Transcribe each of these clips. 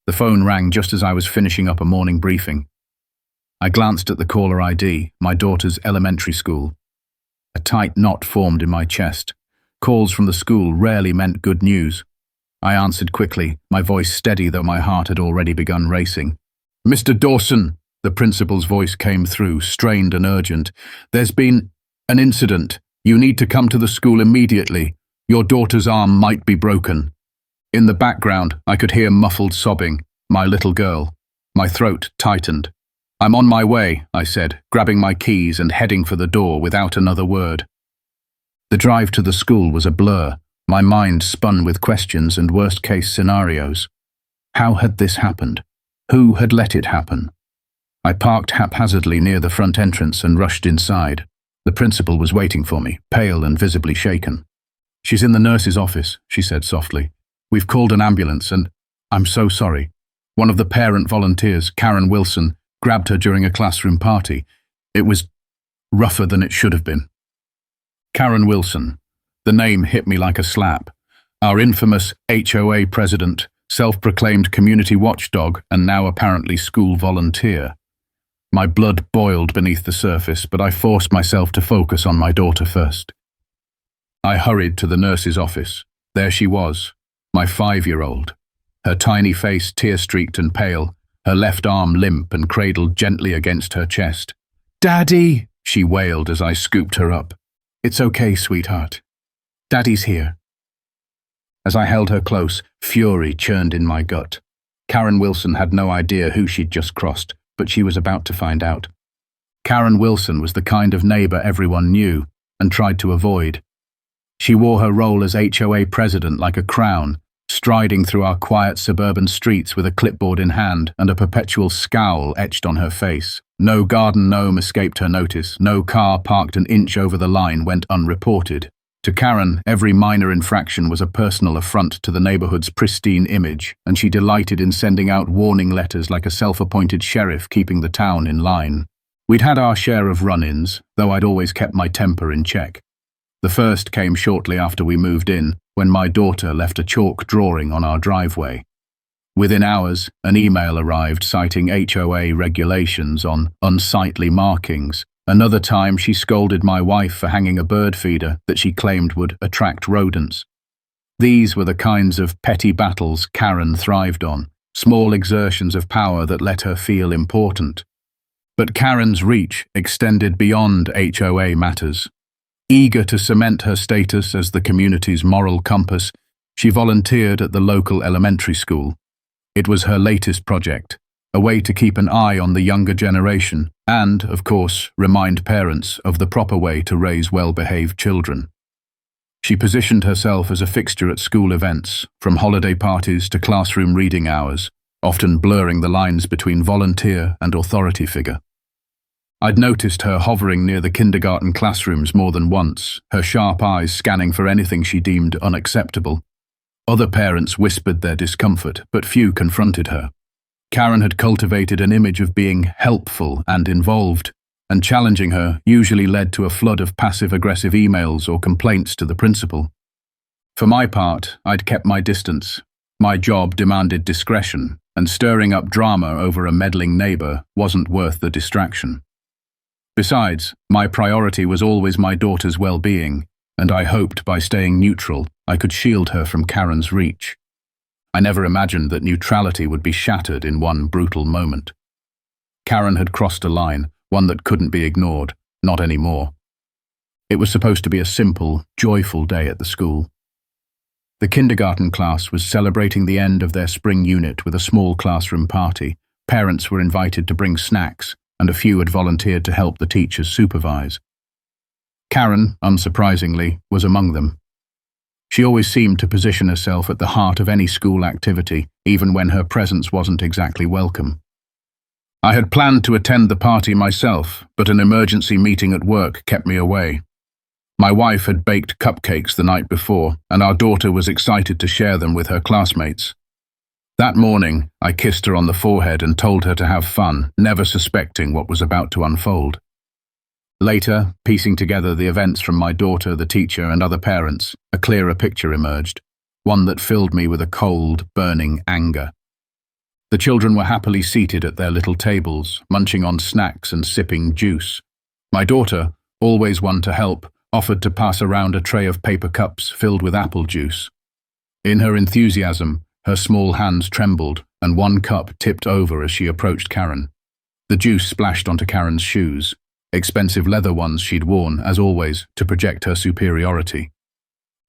The phone rang just as I was finishing up a morning briefing. I glanced at the caller ID, my daughter's elementary school. A tight knot formed in my chest. Calls from the school rarely meant good news. I answered quickly, my voice steady though my heart had already begun racing. "Mr. Dawson," the principal's voice came through, strained and urgent. "There's been an incident. You need to come to the school immediately. Your daughter's arm might be broken." In the background, I could hear muffled sobbing. My little girl. My throat tightened. "I'm on my way," I said, grabbing my keys and heading for the door without another word. The drive to the school was a blur, my mind spun with questions and worst-case scenarios. How had this happened? Who had let it happen? I parked haphazardly near the front entrance and rushed inside. The principal was waiting for me, pale and visibly shaken. "She's in the nurse's office," she said softly. "We've called an ambulance and I'm so sorry. One of the parent volunteers, Karen Wilson, grabbed her during a classroom party. It was rougher than it should have been." Karen Wilson. The name hit me like a slap. Our infamous HOA president, self-proclaimed community watchdog, and now apparently school volunteer. My blood boiled beneath the surface, but I forced myself to focus on my daughter first. I hurried to the nurse's office. There she was, my 5-year-old. Her tiny face tear-streaked and pale, her left arm limp and cradled gently against her chest. "Daddy!" she wailed as I scooped her up. "It's okay, sweetheart. Daddy's here." As I held her close, fury churned in my gut. Karen Wilson had no idea who she'd just crossed, but she was about to find out. Karen Wilson was the kind of neighbor everyone knew and tried to avoid. She wore her role as HOA president like a crown, striding through our quiet suburban streets with a clipboard in hand and a perpetual scowl etched on her face. No garden gnome escaped her notice, no car parked an inch over the line went unreported. To Karen, every minor infraction was a personal affront to the neighborhood's pristine image, and she delighted in sending out warning letters like a self-appointed sheriff keeping the town in line. We'd had our share of run-ins, though I'd always kept my temper in check. The first came shortly after we moved in, when my daughter left a chalk drawing on our driveway. Within hours, an email arrived citing HOA regulations on unsightly markings. Another time she scolded my wife for hanging a bird feeder that she claimed would attract rodents. These were the kinds of petty battles Karen thrived on, small exertions of power that let her feel important. But Karen's reach extended beyond HOA matters. Eager to cement her status as the community's moral compass, she volunteered at the local elementary school. It was her latest project, a way to keep an eye on the younger generation and, of course, remind parents of the proper way to raise well-behaved children. She positioned herself as a fixture at school events, from holiday parties to classroom reading hours, often blurring the lines between volunteer and authority figure. I'd noticed her hovering near the kindergarten classrooms more than once, her sharp eyes scanning for anything she deemed unacceptable. Other parents whispered their discomfort, but few confronted her. Karen had cultivated an image of being helpful and involved, and challenging her usually led to a flood of passive-aggressive emails or complaints to the principal. For my part, I'd kept my distance. My job demanded discretion, and stirring up drama over a meddling neighbor wasn't worth the distraction. Besides, my priority was always my daughter's well-being, and I hoped by staying neutral, I could shield her from Karen's reach. I never imagined that neutrality would be shattered in one brutal moment. Karen had crossed a line, one that couldn't be ignored, not anymore. It was supposed to be a simple, joyful day at the school. The kindergarten class was celebrating the end of their spring unit with a small classroom party. Parents were invited to bring snacks, and a few had volunteered to help the teachers supervise. Karen, unsurprisingly, was among them. She always seemed to position herself at the heart of any school activity, even when her presence wasn't exactly welcome. I had planned to attend the party myself, but an emergency meeting at work kept me away. My wife had baked cupcakes the night before, and our daughter was excited to share them with her classmates. That morning, I kissed her on the forehead and told her to have fun, never suspecting what was about to unfold. Later, piecing together the events from my daughter, the teacher, and other parents, a clearer picture emerged, one that filled me with a cold, burning anger. The children were happily seated at their little tables, munching on snacks and sipping juice. My daughter, always one to help, offered to pass around a tray of paper cups filled with apple juice. In her enthusiasm, her small hands trembled, and one cup tipped over as she approached Karen. The juice splashed onto Karen's shoes, expensive leather ones she'd worn, as always, to project her superiority.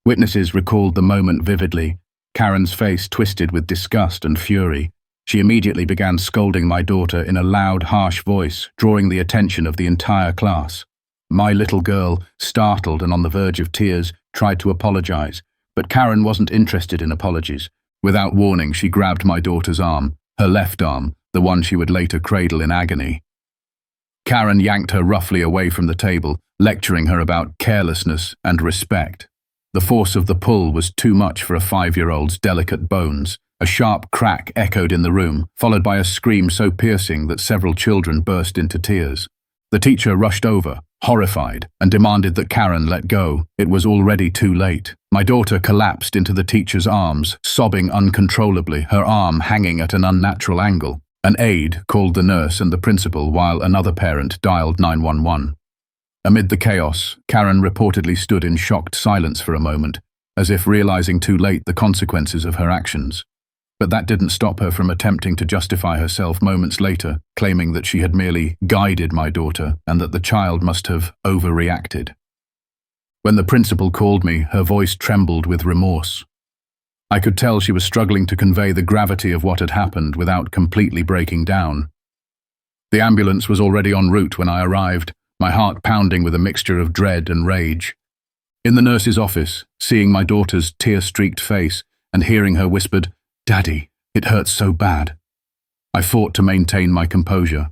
Witnesses recalled the moment vividly. Karen's face twisted with disgust and fury. She immediately began scolding my daughter in a loud, harsh voice, drawing the attention of the entire class. My little girl, startled and on the verge of tears, tried to apologize, but Karen wasn't interested in apologies. Without warning, she grabbed my daughter's arm, her left arm, the one she would later cradle in agony. Karen yanked her roughly away from the table, lecturing her about carelessness and respect. The force of the pull was too much for a 5-year-old's delicate bones. A sharp crack echoed in the room, followed by a scream so piercing that several children burst into tears. The teacher rushed over, horrified, and demanded that Karen let go. It was already too late. My daughter collapsed into the teacher's arms, sobbing uncontrollably, her arm hanging at an unnatural angle. An aide called the nurse and the principal while another parent dialed 911. Amid the chaos, Karen reportedly stood in shocked silence for a moment, as if realizing too late the consequences of her actions. But that didn't stop her from attempting to justify herself moments later, claiming that she had merely guided my daughter and that the child must have overreacted. When the principal called me, her voice trembled with remorse. I could tell she was struggling to convey the gravity of what had happened without completely breaking down. The ambulance was already en route when I arrived, my heart pounding with a mixture of dread and rage. In the nurse's office, seeing my daughter's tear-streaked face and hearing her whispered, "Daddy, it hurts so bad," I fought to maintain my composure.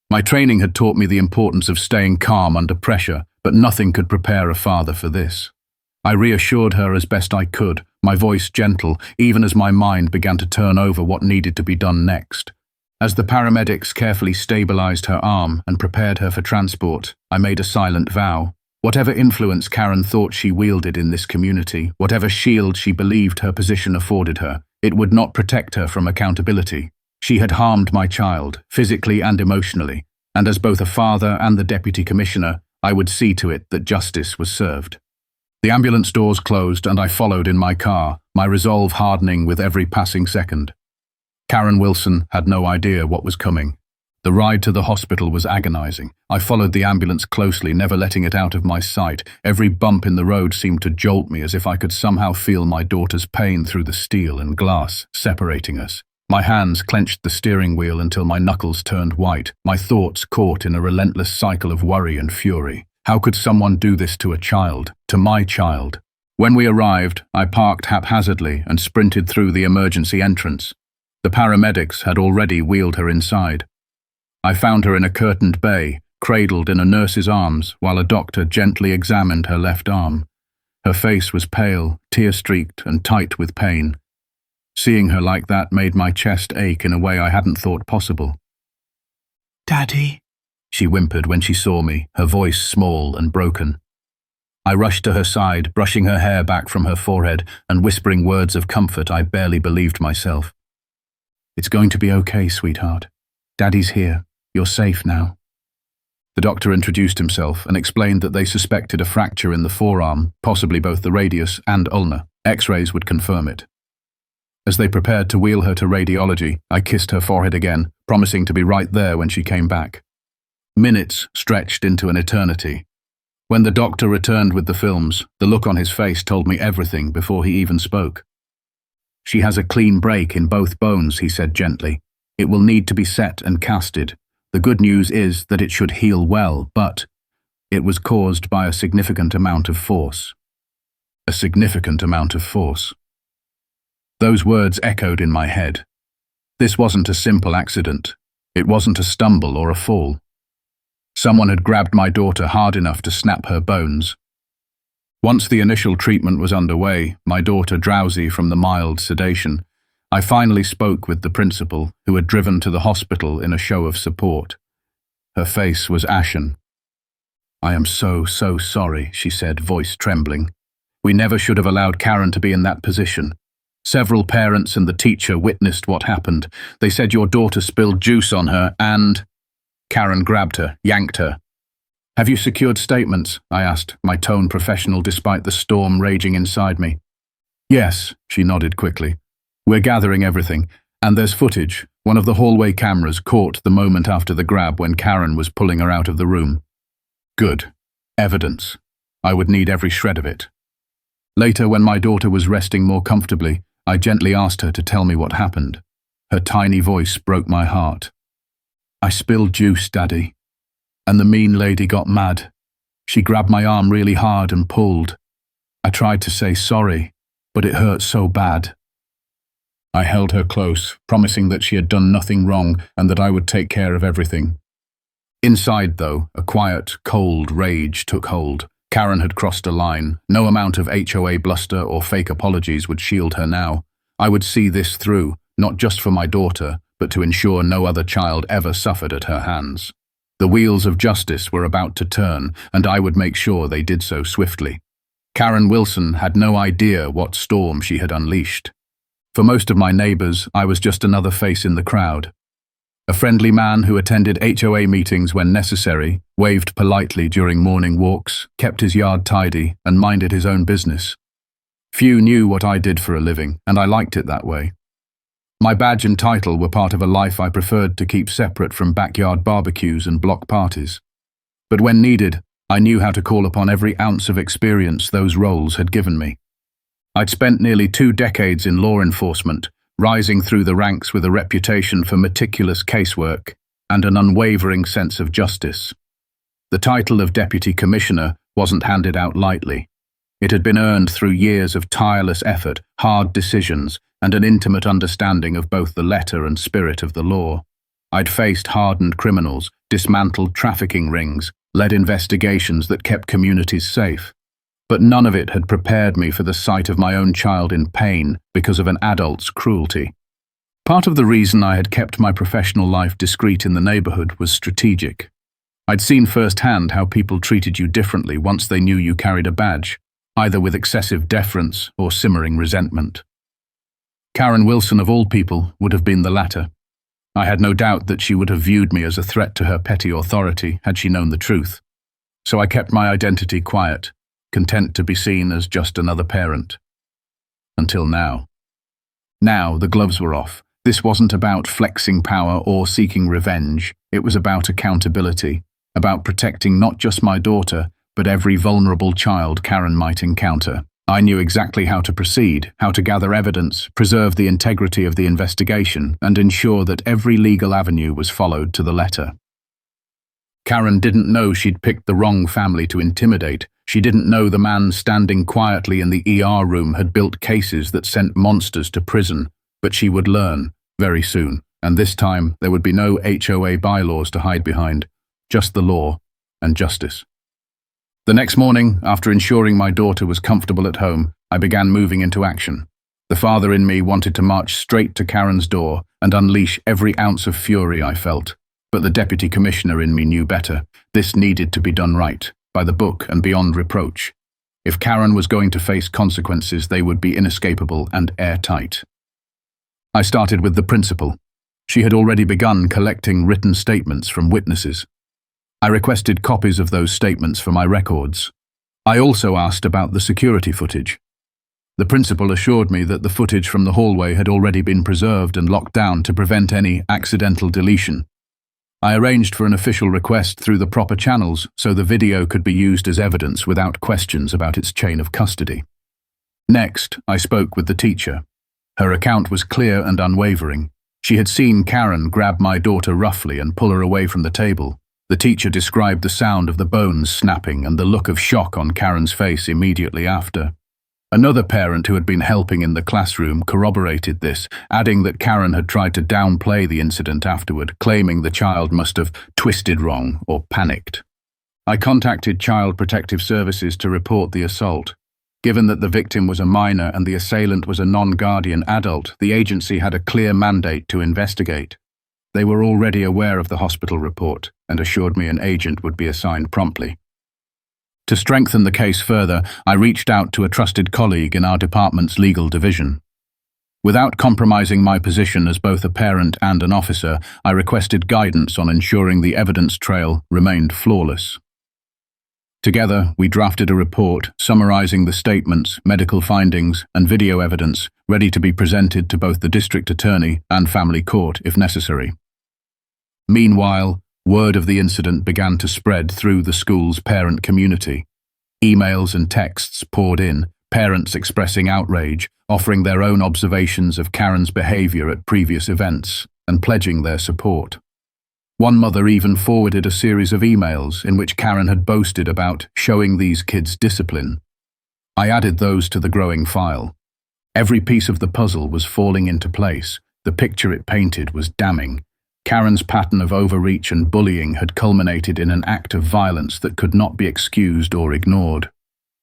My training had taught me the importance of staying calm under pressure, but nothing could prepare a father for this. I reassured her as best I could, my voice gentle, even as my mind began to turn over what needed to be done next. As the paramedics carefully stabilized her arm and prepared her for transport, I made a silent vow. Whatever influence Karen thought she wielded in this community, whatever shield she believed her position afforded her, it would not protect her from accountability. She had harmed my child, physically and emotionally, and as both a father and the deputy commissioner, I would see to it that justice was served. The ambulance doors closed and I followed in my car, my resolve hardening with every passing second. Karen Wilson had no idea what was coming. The ride to the hospital was agonizing. I followed the ambulance closely, never letting it out of my sight. Every bump in the road seemed to jolt me as if I could somehow feel my daughter's pain through the steel and glass separating us. My hands clenched the steering wheel until my knuckles turned white, my thoughts caught in a relentless cycle of worry and fury. How could someone do this to a child, to my child? When we arrived, I parked haphazardly and sprinted through the emergency entrance. The paramedics had already wheeled her inside. I found her in a curtained bay, cradled in a nurse's arms, while a doctor gently examined her left arm. Her face was pale, tear-streaked, and tight with pain. Seeing her like that made my chest ache in a way I hadn't thought possible. "Daddy," she whimpered when she saw me, her voice small and broken. I rushed to her side, brushing her hair back from her forehead and whispering words of comfort I barely believed myself. "It's going to be okay, sweetheart. Daddy's here. You're safe now." The doctor introduced himself and explained that they suspected a fracture in the forearm, possibly both the radius and ulna. X-rays would confirm it. As they prepared to wheel her to radiology, I kissed her forehead again, promising to be right there when she came back. Minutes stretched into an eternity. When the doctor returned with the films, the look on his face told me everything before he even spoke. "She has a clean break in both bones," he said gently. "It will need to be set and casted. The good news is that it should heal well, but it was caused by a significant amount of force." A significant amount of force. Those words echoed in my head. This wasn't a simple accident. It wasn't a stumble or a fall. Someone had grabbed my daughter hard enough to snap her bones. Once the initial treatment was underway, my daughter drowsy from the mild sedation, I finally spoke with the principal, who had driven to the hospital in a show of support. Her face was ashen. "I am so sorry," she said, voice trembling. "We never should have allowed Karen to be in that position. Several parents and the teacher witnessed what happened. They said your daughter spilled juice on her and... Karen grabbed her, yanked her. "Have you secured statements?" I asked, my tone professional despite the storm raging inside me. "Yes," she nodded quickly. "We're gathering everything, and there's footage. One of the hallway cameras caught the moment after the grab when Karen was pulling her out of the room." "Good. Evidence. I would need every shred of it." Later, when my daughter was resting more comfortably, I gently asked her to tell me what happened. Her tiny voice broke my heart. "I spilled juice, Daddy, and the mean lady got mad. She grabbed my arm really hard and pulled. I tried to say sorry, but it hurt so bad." I held her close, promising that she had done nothing wrong and that I would take care of everything. Inside, though, a quiet, cold rage took hold. Karen had crossed a line. No amount of HOA bluster or fake apologies would shield her now. I would see this through, not just for my daughter, but to ensure no other child ever suffered at her hands. The wheels of justice were about to turn, and I would make sure they did so swiftly. Karen Wilson had no idea what storm she had unleashed. For most of my neighbors, I was just another face in the crowd. A friendly man who attended HOA meetings when necessary, waved politely during morning walks, kept his yard tidy, and minded his own business. Few knew what I did for a living, and I liked it that way. My badge and title were part of a life I preferred to keep separate from backyard barbecues and block parties. But when needed, I knew how to call upon every ounce of experience those roles had given me. I'd spent nearly 2 decades in law enforcement, rising through the ranks with a reputation for meticulous casework and an unwavering sense of justice. The title of Deputy Commissioner wasn't handed out lightly. It had been earned through years of tireless effort, hard decisions, and an intimate understanding of both the letter and spirit of the law. I'd faced hardened criminals, dismantled trafficking rings, led investigations that kept communities safe. But none of it had prepared me for the sight of my own child in pain because of an adult's cruelty. Part of the reason I had kept my professional life discreet in the neighborhood was strategic. I'd seen firsthand how people treated you differently once they knew you carried a badge, either with excessive deference or simmering resentment. Karen Wilson, of all people, would have been the latter. I had no doubt that she would have viewed me as a threat to her petty authority had she known the truth. So I kept my identity quiet, content to be seen as just another parent. Until now. Now the gloves were off. This wasn't about flexing power or seeking revenge. It was about accountability, about protecting not just my daughter, but every vulnerable child Karen might encounter. I knew exactly how to proceed, how to gather evidence, preserve the integrity of the investigation, and ensure that every legal avenue was followed to the letter. Karen didn't know she'd picked the wrong family to intimidate. She didn't know the man standing quietly in the ER room had built cases that sent monsters to prison, but she would learn very soon, and this time there would be no HOA bylaws to hide behind, just the law and justice. The next morning, after ensuring my daughter was comfortable at home, I began moving into action. The father in me wanted to march straight to Karen's door and unleash every ounce of fury I felt. But the deputy commissioner in me knew better. This needed to be done right, by the book and beyond reproach. If Karen was going to face consequences, they would be inescapable and airtight. I started with the principal. She had already begun collecting written statements from witnesses. I requested copies of those statements for my records. I also asked about the security footage. The principal assured me that the footage from the hallway had already been preserved and locked down to prevent any accidental deletion. I arranged for an official request through the proper channels so the video could be used as evidence without questions about its chain of custody. Next, I spoke with the teacher. Her account was clear and unwavering. She had seen Karen grab my daughter roughly and pull her away from the table. The teacher described the sound of the bones snapping and the look of shock on Karen's face immediately after. Another parent who had been helping in the classroom corroborated this, adding that Karen had tried to downplay the incident afterward, claiming the child must have twisted wrong or panicked. I contacted Child Protective Services to report the assault. Given that the victim was a minor and the assailant was a non-guardian adult, the agency had a clear mandate to investigate. They were already aware of the hospital report and assured me an agent would be assigned promptly. To strengthen the case further, I reached out to a trusted colleague in our department's legal division. Without compromising my position as both a parent and an officer, I requested guidance on ensuring the evidence trail remained flawless. Together, we drafted a report summarizing the statements, medical findings, and video evidence ready to be presented to both the district attorney and family court if necessary. Meanwhile, word of the incident began to spread through the school's parent community. Emails and texts poured in, parents expressing outrage, offering their own observations of Karen's behavior at previous events, and pledging their support. One mother even forwarded a series of emails in which Karen had boasted about showing these kids discipline. I added those to the growing file. Every piece of the puzzle was falling into place. The picture it painted was damning. Karen's pattern of overreach and bullying had culminated in an act of violence that could not be excused or ignored.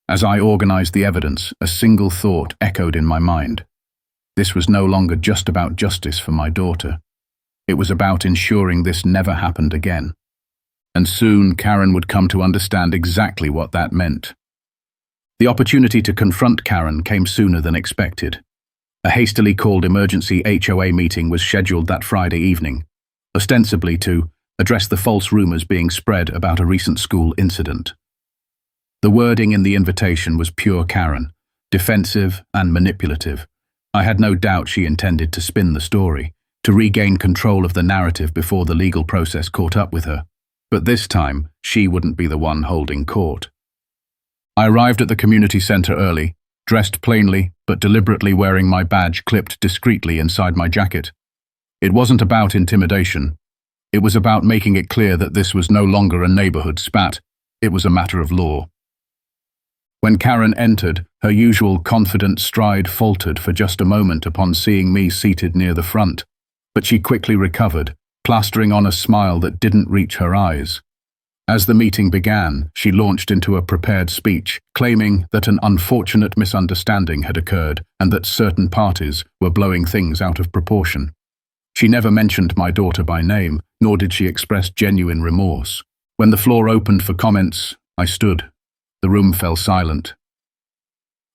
As I organized the evidence, a single thought echoed in my mind. This was no longer just about justice for my daughter. It was about ensuring this never happened again. And soon Karen would come to understand exactly what that meant. The opportunity to confront Karen came sooner than expected. A hastily called emergency HOA meeting was scheduled that Friday evening, ostensibly to address the false rumors being spread about a recent school incident. The wording in the invitation was pure Karen, defensive and manipulative. I had no doubt she intended to spin the story, to regain control of the narrative before the legal process caught up with her. But this time, she wouldn't be the one holding court. I arrived at the community center early, dressed plainly but deliberately wearing my badge clipped discreetly inside my jacket. It wasn't about intimidation. It was about making it clear that this was no longer a neighborhood spat. It was a matter of law. When Karen entered, her usual confident stride faltered for just a moment upon seeing me seated near the front. But she quickly recovered, plastering on a smile that didn't reach her eyes. As the meeting began, she launched into a prepared speech, claiming that an unfortunate misunderstanding had occurred and that certain parties were blowing things out of proportion. She never mentioned my daughter by name, nor did she express genuine remorse. When the floor opened for comments, I stood. The room fell silent.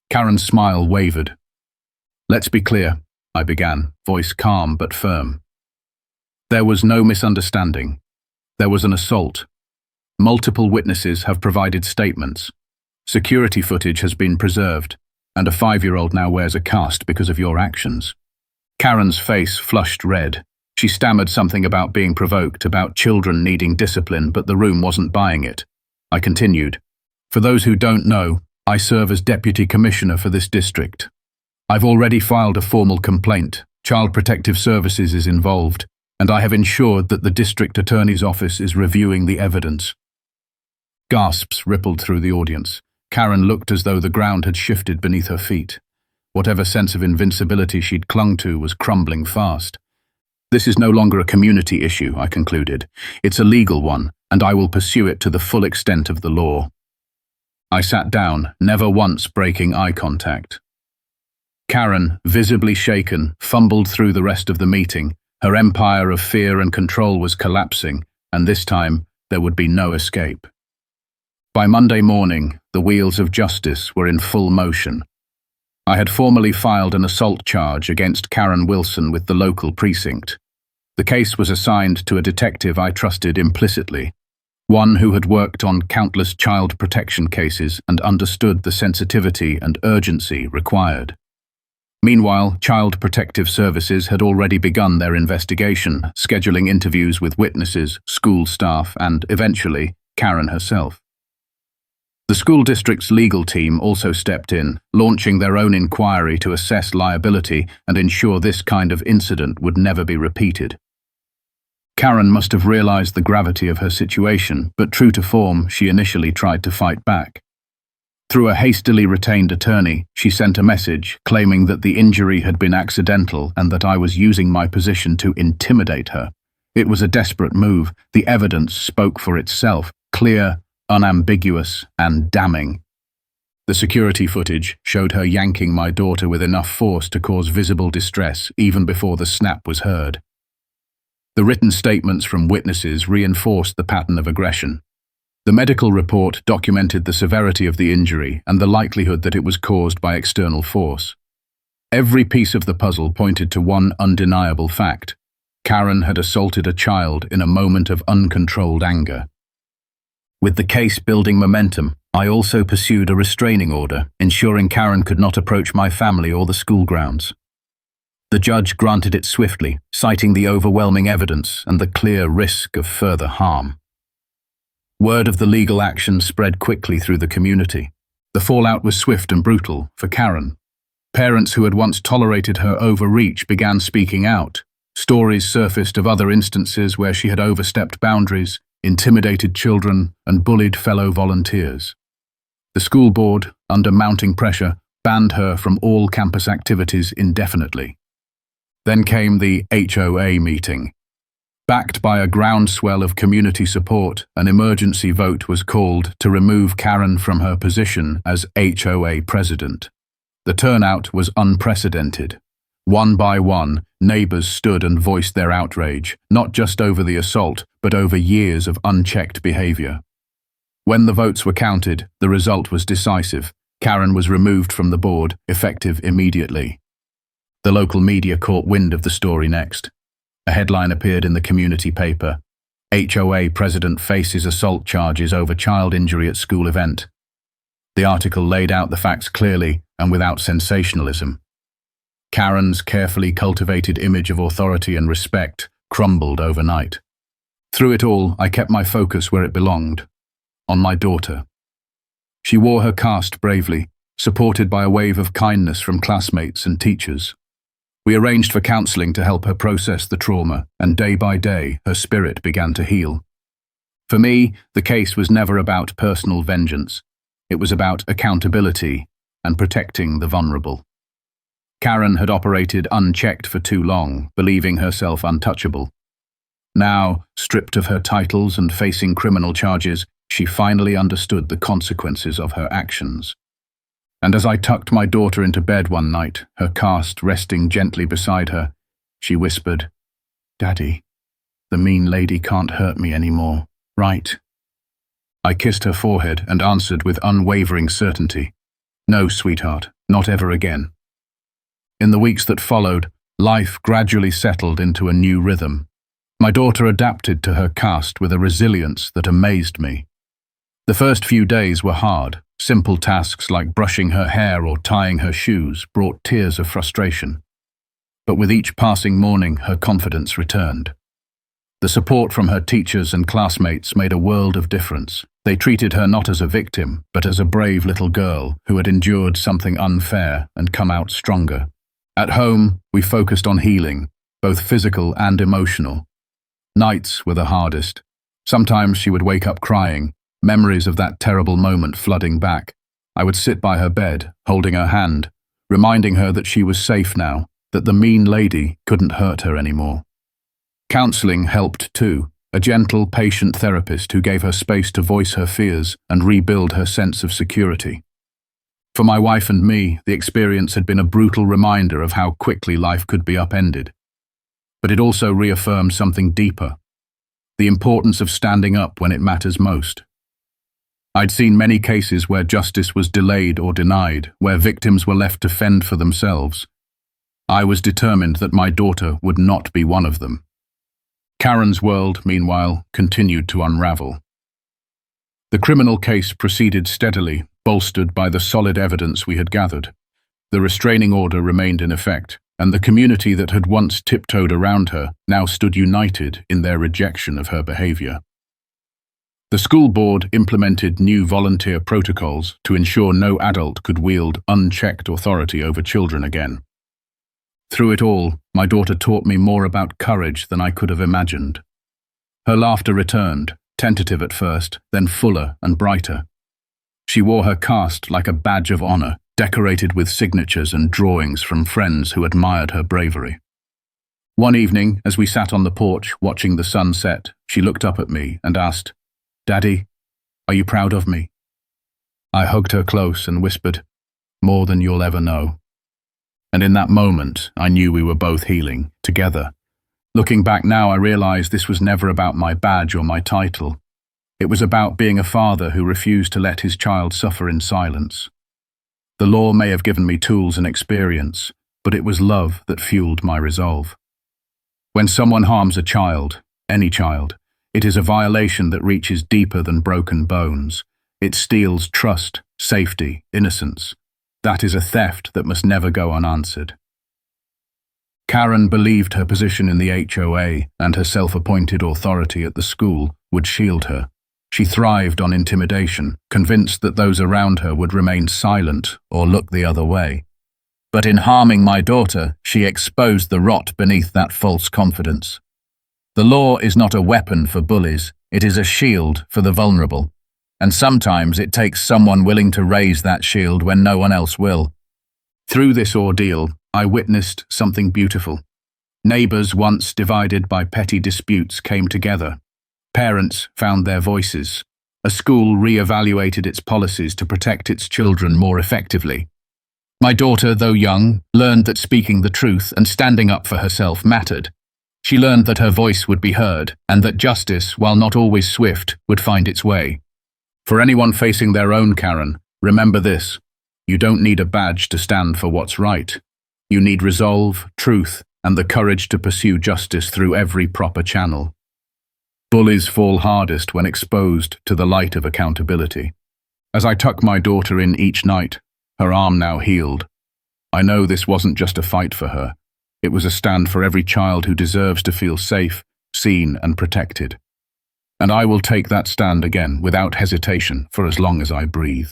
Karen's smile wavered. "Let's be clear," I began, voice calm but firm. "There was no misunderstanding. There was an assault. Multiple witnesses have provided statements. Security footage has been preserved, and a 5-year-old now wears a cast because of your actions." Karen's face flushed red. She stammered something about being provoked, about children needing discipline, but the room wasn't buying it. I continued. "For those who don't know, I serve as Deputy Commissioner for this district. I've already filed a formal complaint. Child Protective Services is involved, and I have ensured that the District Attorney's Office is reviewing the evidence." Gasps rippled through the audience. Karen looked as though the ground had shifted beneath her feet. Whatever sense of invincibility she'd clung to was crumbling fast. "This is no longer a community issue," I concluded. "It's a legal one, and I will pursue it to the full extent of the law." I sat down, never once breaking eye contact. Karen, visibly shaken, fumbled through the rest of the meeting. Her empire of fear and control was collapsing, and this time there would be no escape. By Monday morning, the wheels of justice were in full motion. I had formally filed an assault charge against Karen Wilson with the local precinct. The case was assigned to a detective I trusted implicitly, one who had worked on countless child protection cases and understood the sensitivity and urgency required. Meanwhile, Child Protective Services had already begun their investigation, scheduling interviews with witnesses, school staff, and, eventually, Karen herself. The school district's legal team also stepped in, launching their own inquiry to assess liability and ensure this kind of incident would never be repeated. Karen must have realized the gravity of her situation, but true to form, she initially tried to fight back. Through a hastily retained attorney, she sent a message claiming that the injury had been accidental and that I was using my position to intimidate her. It was a desperate move. The evidence spoke for itself, clear, unambiguous, and damning. The security footage showed her yanking my daughter with enough force to cause visible distress even before the snap was heard. The written statements from witnesses reinforced the pattern of aggression. The medical report documented the severity of the injury and the likelihood that it was caused by external force. Every piece of the puzzle pointed to one undeniable fact. Karen had assaulted a child in a moment of uncontrolled anger. With the case building momentum, I also pursued a restraining order, ensuring Karen could not approach my family or the school grounds. The judge granted it swiftly, citing the overwhelming evidence and the clear risk of further harm. Word of the legal action spread quickly through the community. The fallout was swift and brutal for Karen. Parents who had once tolerated her overreach began speaking out. Stories surfaced of other instances where she had overstepped boundaries, intimidated children, and bullied fellow volunteers. The school board, under mounting pressure, banned her from all campus activities indefinitely. Then came the HOA meeting. Backed by a groundswell of community support, an emergency vote was called to remove Karen from her position as HOA president. The turnout was unprecedented. One by one, neighbors stood and voiced their outrage, not just over the assault, but over years of unchecked behavior. When the votes were counted, the result was decisive. Karen was removed from the board, effective immediately. The local media caught wind of the story next. A headline appeared in the community paper. HOA president faces assault charges over child injury at school event. The article laid out the facts clearly and without sensationalism. Karen's carefully cultivated image of authority and respect crumbled overnight. Through it all, I kept my focus where it belonged, on my daughter. She wore her caste bravely, supported by a wave of kindness from classmates and teachers. We arranged for counseling to help her process the trauma, and day by day, her spirit began to heal. For me, the case was never about personal vengeance. It was about accountability and protecting the vulnerable. Karen had operated unchecked for too long, believing herself untouchable. Now, stripped of her titles and facing criminal charges, she finally understood the consequences of her actions. And as I tucked my daughter into bed one night, her caste resting gently beside her, she whispered, "Daddy, the mean lady can't hurt me anymore, right?" I kissed her forehead and answered with unwavering certainty, "No, sweetheart, not ever again." In the weeks that followed, life gradually settled into a new rhythm. My daughter adapted to her caste with a resilience that amazed me. The first few days were hard. Simple tasks like brushing her hair or tying her shoes brought tears of frustration. But with each passing morning, her confidence returned. The support from her teachers and classmates made a world of difference. They treated her not as a victim, but as a brave little girl who had endured something unfair and come out stronger. At home, we focused on healing, both physical and emotional. Nights were the hardest. Sometimes she would wake up crying, memories of that terrible moment flooding back. I would sit by her bed, holding her hand, reminding her that she was safe now, that the mean lady couldn't hurt her anymore. Counseling helped too, a gentle, patient therapist who gave her space to voice her fears and rebuild her sense of security. For my wife and me, the experience had been a brutal reminder of how quickly life could be upended. But it also reaffirmed something deeper, the importance of standing up when it matters most. I'd seen many cases where justice was delayed or denied, where victims were left to fend for themselves. I was determined that my daughter would not be one of them. Karen's world, meanwhile, continued to unravel. The criminal case proceeded steadily, bolstered by the solid evidence we had gathered. The restraining order remained in effect, and the community that had once tiptoed around her now stood united in their rejection of her behavior. The school board implemented new volunteer protocols to ensure no adult could wield unchecked authority over children again. Through it all, my daughter taught me more about courage than I could have imagined. Her laughter returned, tentative at first, then fuller and brighter. She wore her caste like a badge of honor, decorated with signatures and drawings from friends who admired her bravery. One evening, as we sat on the porch watching the sun set, she looked up at me and asked, "Daddy, are you proud of me?" I hugged her close and whispered, "More than you'll ever know." And in that moment, I knew we were both healing, together. Looking back now, I realized this was never about my badge or my title. It was about being a father who refused to let his child suffer in silence. The law may have given me tools and experience, but it was love that fueled my resolve. When someone harms a child, any child, it is a violation that reaches deeper than broken bones. It steals trust, safety, innocence. That is a theft that must never go unanswered. Karen believed her position in the HOA and her self-appointed authority at the school would shield her. She thrived on intimidation, convinced that those around her would remain silent or look the other way. But in harming my daughter, she exposed the rot beneath that false confidence. The law is not a weapon for bullies, it is a shield for the vulnerable. And sometimes it takes someone willing to raise that shield when no one else will. Through this ordeal, I witnessed something beautiful. Neighbors once divided by petty disputes came together. Parents found their voices. A school re-evaluated its policies to protect its children more effectively. My daughter, though young, learned that speaking the truth and standing up for herself mattered. She learned that her voice would be heard, and that justice, while not always swift, would find its way. For anyone facing their own Karen, remember this: you don't need a badge to stand for what's right. You need resolve, truth, and the courage to pursue justice through every proper channel. Bullies fall hardest when exposed to the light of accountability. As I tuck my daughter in each night, her arm now healed, I know this wasn't just a fight for her. It was a stand for every child who deserves to feel safe, seen, and protected. And I will take that stand again without hesitation for as long as I breathe.